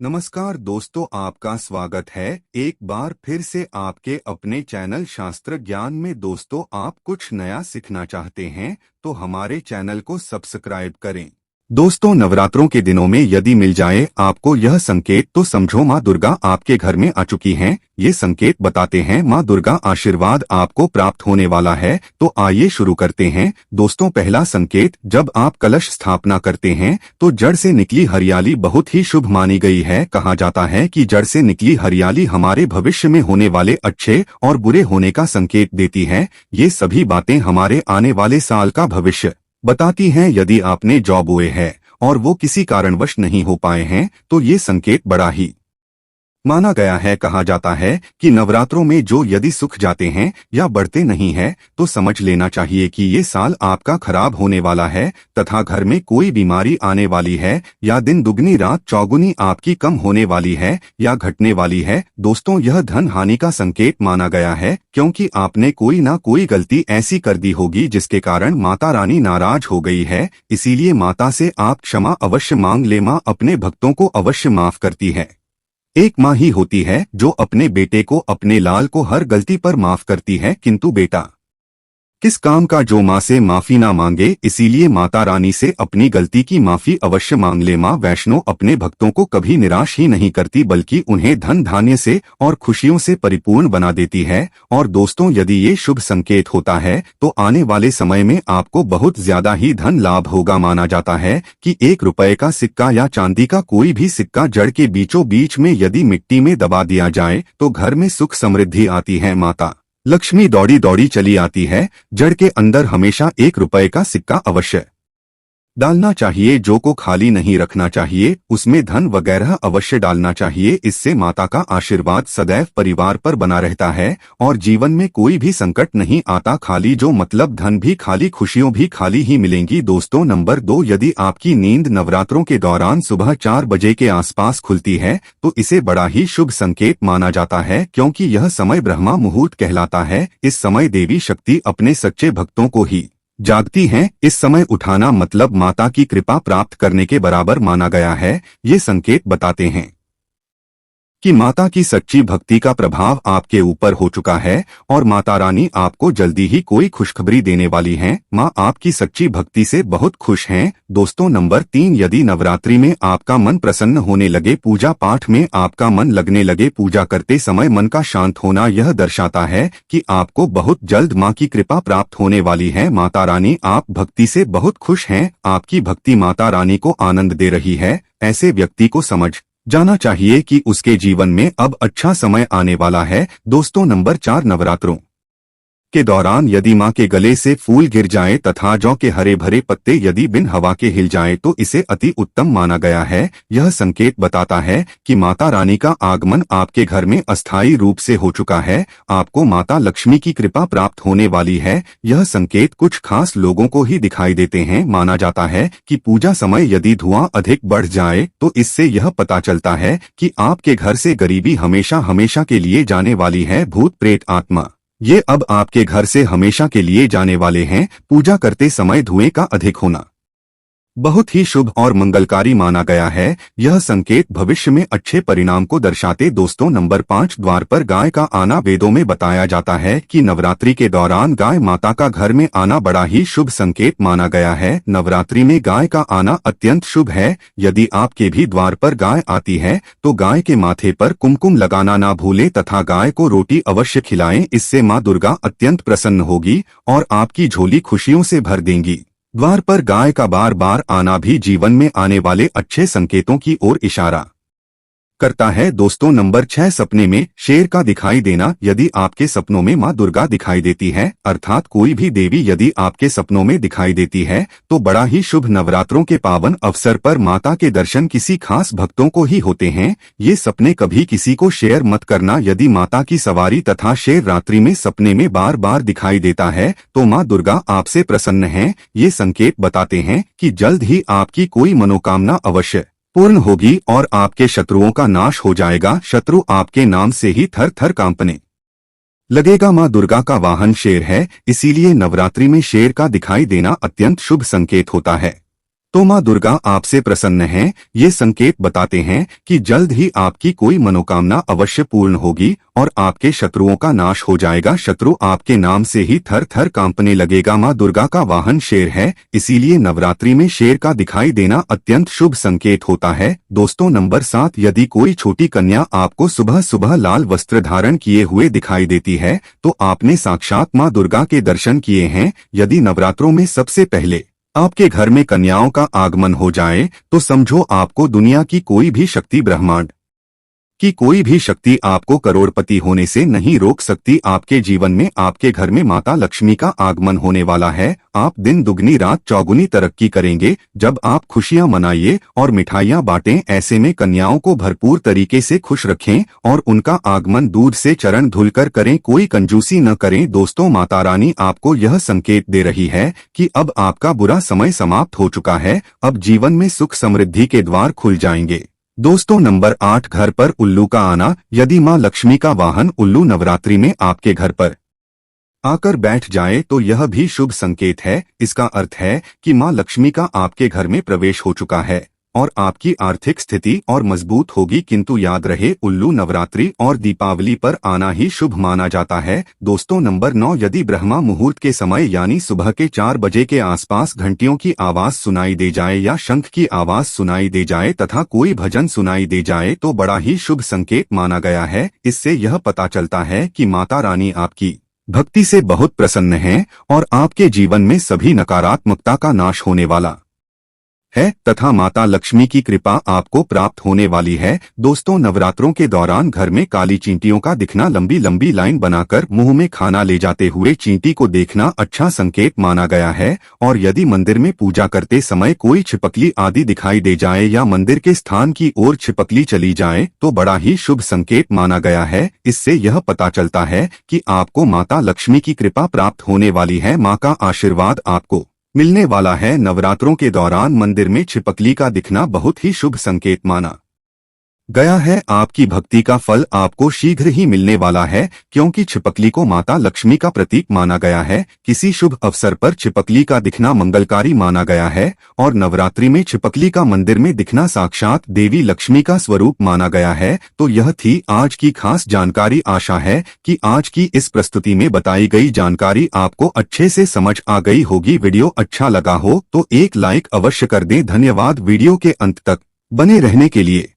नमस्कार दोस्तों, आपका स्वागत है एक बार फिर से आपके अपने चैनल शास्त्र ज्ञान में। दोस्तों, आप कुछ नया सीखना चाहते हैं तो हमारे चैनल को सब्सक्राइब करें। दोस्तों, नवरात्रों के दिनों में यदि मिल जाए आपको यह संकेत तो समझो माँ दुर्गा आपके घर में आ चुकी हैं। ये संकेत बताते हैं माँ दुर्गा आशीर्वाद आपको प्राप्त होने वाला है। तो आइए शुरू करते हैं। दोस्तों, पहला संकेत, जब आप कलश स्थापना करते हैं तो जड़ से निकली हरियाली बहुत ही शुभ मानी गई है। कहा जाता है कि जड़ से निकली हरियाली हमारे भविष्य में होने वाले अच्छे और बुरे होने का संकेत देती है। ये सभी बातें हमारे आने वाले साल का भविष्य बताती हैं। यदि आपने जॉब बोए है और वो किसी कारणवश नहीं हो पाए हैं तो ये संकेत बड़ा ही माना गया है। कहा जाता है कि नवरात्रों में जो यदि सूख जाते हैं या बढ़ते नहीं है तो समझ लेना चाहिए कि ये साल आपका खराब होने वाला है तथा घर में कोई बीमारी आने वाली है या दिन दुगनी रात चौगुनी आपकी कम होने वाली है या घटने वाली है। दोस्तों, यह धन हानि का संकेत माना गया है क्योंकि आपने कोई ना कोई गलती ऐसी कर दी होगी जिसके कारण माता रानी नाराज हो गई है। इसीलिए माता से आप क्षमा अवश्य मांग ले। माँ अपने भक्तों को अवश्य माफ करती है। एक माँ ही होती है जो अपने बेटे को, अपने लाल को हर गलती पर माफ करती है, किंतु बेटा किस काम का जो माँ से माफी ना मांगे। इसीलिए माता रानी से अपनी गलती की माफी अवश्य मांग ले। माँ वैष्णो अपने भक्तों को कभी निराश ही नहीं करती बल्कि उन्हें धन धान्य से और खुशियों से परिपूर्ण बना देती है। और दोस्तों, यदि ये शुभ संकेत होता है तो आने वाले समय में आपको बहुत ज्यादा ही धन लाभ होगा। माना जाता है कि 1 रुपए का सिक्का या चांदी का कोई भी सिक्का जड़ के बीचों बीच में यदि मिट्टी में दबा दिया जाए तो घर में सुख समृद्धि आती है। माता लक्ष्मी दौड़ी दौड़ी चली आती है। जड़ के अंदर हमेशा 1 रुपए का सिक्का अवश्य डालना चाहिए, जो को खाली नहीं रखना चाहिए। उसमें धन वगैरह अवश्य डालना चाहिए। इससे माता का आशीर्वाद सदैव परिवार पर बना रहता है और जीवन में कोई भी संकट नहीं आता। खाली जो मतलब धन भी खाली, खुशियों भी खाली ही मिलेंगी। दोस्तों, नंबर 2, यदि आपकी नींद नवरात्रों के दौरान सुबह 4 बजे के आसपास खुलती है तो इसे बड़ा ही शुभ संकेत माना जाता है क्योंकि यह समय ब्रह्मा मुहूर्त कहलाता है। इस समय देवी शक्ति अपने सच्चे भक्तों को ही जागती हैं। इस समय उठाना मतलब माता की कृपा प्राप्त करने के बराबर माना गया है। ये संकेत बताते हैं कि माता की सच्ची भक्ति का प्रभाव आपके ऊपर हो चुका है और माता रानी आपको जल्दी ही कोई खुशखबरी देने वाली हैं। माँ आपकी सच्ची भक्ति से बहुत खुश हैं। दोस्तों, नंबर 3, यदि नवरात्रि में आपका मन प्रसन्न होने लगे, पूजा पाठ में आपका मन लगने लगे, पूजा करते समय मन का शांत होना, यह दर्शाता है कि आपको बहुत जल्द माँ की कृपा प्राप्त होने वाली है। माता रानी आप भक्ति से बहुत खुश हैं। आपकी भक्ति माता रानी को आनंद दे रही है। ऐसे व्यक्ति को समझ जाना चाहिए कि उसके जीवन में अब अच्छा समय आने वाला है। दोस्तों, नंबर 4, नवरात्रों के दौरान यदि माँ के गले से फूल गिर जाए तथा जौ के हरे भरे पत्ते यदि बिन हवा के हिल जाए तो इसे अति उत्तम माना गया है। यह संकेत बताता है कि माता रानी का आगमन आपके घर में अस्थायी रूप से हो चुका है। आपको माता लक्ष्मी की कृपा प्राप्त होने वाली है। यह संकेत कुछ खास लोगों को ही दिखाई देते हैं। माना जाता है कि पूजा समय यदि धुआं अधिक बढ़ जाए तो इससे यह पता चलता है कि आपके घर से गरीबी हमेशा हमेशा के लिए जाने वाली है। भूत प्रेत आत्मा ये अब आपके घर से हमेशा के लिए जाने वाले हैं। पूजा करते समय धुएं का अधिक होना बहुत ही शुभ और मंगलकारी माना गया है। यह संकेत भविष्य में अच्छे परिणाम को दर्शाते। दोस्तों, नंबर 5, द्वार पर गाय का आना। वेदों में बताया जाता है कि नवरात्रि के दौरान गाय माता का घर में आना बड़ा ही शुभ संकेत माना गया है। नवरात्रि में गाय का आना अत्यंत शुभ है। यदि आपके भी द्वार पर गाय आती है तो गाय के माथे पर कुमकुम लगाना ना भूलें तथा गाय को रोटी अवश्य खिलाएं। इससे माँ दुर्गा अत्यंत प्रसन्न होगी और आपकी झोली खुशियों से भर देंगी। द्वार पर गाय का बार बार आना भी जीवन में आने वाले अच्छे संकेतों की ओर इशारा करता है। दोस्तों, नंबर 6, सपने में शेर का दिखाई देना। यदि आपके सपनों में माँ दुर्गा दिखाई देती है अर्थात कोई भी देवी यदि आपके सपनों में दिखाई देती है तो बड़ा ही शुभ। नवरात्रों के पावन अवसर पर माता के दर्शन किसी खास भक्तों को ही होते हैं। ये सपने कभी किसी को शेयर मत करना। यदि माता की सवारी तथा शेर रात्रि में सपने में बार बार दिखाई देता है तो माँ दुर्गा आपसे प्रसन्न हैं। ये संकेत बताते हैं कि जल्द ही आपकी कोई मनोकामना अवश्य पूर्ण होगी और आपके शत्रुओं का नाश हो जाएगा। शत्रु आपके नाम से ही थर थर कांपने लगेगा। माँ दुर्गा का वाहन शेर है, इसीलिए नवरात्रि में शेर का दिखाई देना अत्यंत शुभ संकेत होता है। तो माँ दुर्गा आपसे प्रसन्न हैं। ये संकेत बताते हैं कि जल्द ही आपकी कोई मनोकामना अवश्य पूर्ण होगी और आपके शत्रुओं का नाश हो जाएगा। शत्रु आपके नाम से ही थर थर कांपने लगेगा। माँ दुर्गा का वाहन शेर है, इसीलिए नवरात्रि में शेर का दिखाई देना अत्यंत शुभ संकेत होता है। दोस्तों नंबर 7, यदि कोई छोटी कन्या आपको सुबह सुबह लाल वस्त्र धारण किए हुए दिखाई देती है तो आपने साक्षात माँ दुर्गा के दर्शन किए हैं। यदि नवरात्रों में सबसे पहले आपके घर में कन्याओं का आगमन हो जाए तो समझो आपको दुनिया की कोई भी शक्ति, ब्रह्मांड कि कोई भी शक्ति आपको करोड़पति होने से नहीं रोक सकती। आपके जीवन में आपके घर में माता लक्ष्मी का आगमन होने वाला है। आप दिन दुगनी रात चौगुनी तरक्की करेंगे जब आप खुशियां मनाइए और मिठाइयां बांटें। ऐसे में कन्याओं को भरपूर तरीके से खुश रखें और उनका आगमन दूध से चरण धुलकर करें, कोई कंजूसी न करें। दोस्तों माता रानी आपको यह संकेत दे रही है कि अब आपका बुरा समय समाप्त हो चुका है, अब जीवन में सुख समृद्धि के द्वार खुल जाएंगे। दोस्तों नंबर 8, घर पर उल्लू का आना। यदि मां लक्ष्मी का वाहन उल्लू नवरात्रि में आपके घर पर आकर बैठ जाए तो यह भी शुभ संकेत है। इसका अर्थ है कि मां लक्ष्मी का आपके घर में प्रवेश हो चुका है और आपकी आर्थिक स्थिति और मजबूत होगी। किंतु याद रहे, उल्लू नवरात्रि और दीपावली पर आना ही शुभ माना जाता है। दोस्तों नंबर 9, यदि ब्रह्मा मुहूर्त के समय यानी सुबह के 4 बजे के आसपास घंटियों की आवाज सुनाई दे जाए या शंख की आवाज सुनाई दे जाए तथा कोई भजन सुनाई दे जाए तो बड़ा ही शुभ संकेत माना गया है। इससे यह पता चलता है कि माता रानी आपकी भक्ति से बहुत प्रसन्न हैं और आपके जीवन में सभी नकारात्मकता का नाश होने वाला है तथा माता लक्ष्मी की कृपा आपको प्राप्त होने वाली है। दोस्तों नवरात्रों के दौरान घर में काली चींटियों का दिखना, लंबी लंबी लाइन बनाकर मुंह में खाना ले जाते हुए चींटी को देखना अच्छा संकेत माना गया है। और यदि मंदिर में पूजा करते समय कोई छिपकली आदि दिखाई दे जाए या मंदिर के स्थान की ओर छिपकली चली जाए तो बड़ा ही शुभ संकेत माना गया है। इससे यह पता चलता है कि आपको माता लक्ष्मी की कृपा प्राप्त होने वाली है, माँ का आशीर्वाद आपको मिलने वाला है। नवरात्रों के दौरान मंदिर में छिपकली का दिखना बहुत ही शुभ संकेत माना गया है। आपकी भक्ति का फल आपको शीघ्र ही मिलने वाला है, क्योंकि छिपकली को माता लक्ष्मी का प्रतीक माना गया है। किसी शुभ अवसर पर छिपकली का दिखना मंगलकारी माना गया है और नवरात्रि में छिपकली का मंदिर में दिखना साक्षात देवी लक्ष्मी का स्वरूप माना गया है। तो यह थी आज की खास जानकारी। आशा है कि आज की इस प्रस्तुति में बताई गई जानकारी आपको अच्छे से समझ आ गई होगी। वीडियो अच्छा लगा हो तो एक लाइक अवश्य कर दें। धन्यवाद वीडियो के अंत तक बने रहने के लिए।